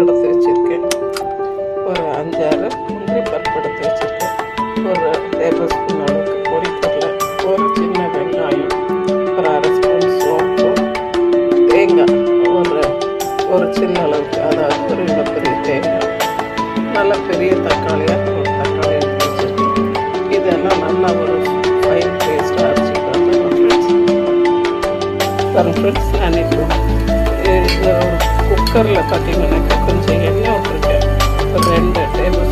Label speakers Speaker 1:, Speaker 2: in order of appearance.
Speaker 1: எடுத்து வச்சுருக்கேன். ஒரு 5-6 முந்திரி பருப்பு எடுத்து வச்சுருக்கேன். ஒரு டேபிள் ஸ்பூன் அளவுக்கு பொரிக்கடலை, ஒரு சின்ன வெங்காயம், ஒரு 1/2 ஸ்பூன் சோம்பு, தேங்காய் ஒரு சின்ன அளவுக்கு, அதாவது ஒரு இவ்வளோ பெரிய தேங்காய், நல்ல பெரிய தக்காளியாக ஒரு தக்காளி எடுத்து வச்சுருக்கேன். இதெல்லாம் நல்லா ஒரு ஃபைன் பேஸ்ட்டாக அரைச்சிட்டு வந்துடலாம் ஃப்ரெண்ட்ஸ். நான் இப்போ இந்த குக்கரில் பார்த்தீங்கன்னாக்கா கொஞ்சம் எண்ணெய் விட்டுருக்கேன். ஒரு 2 டேபிள்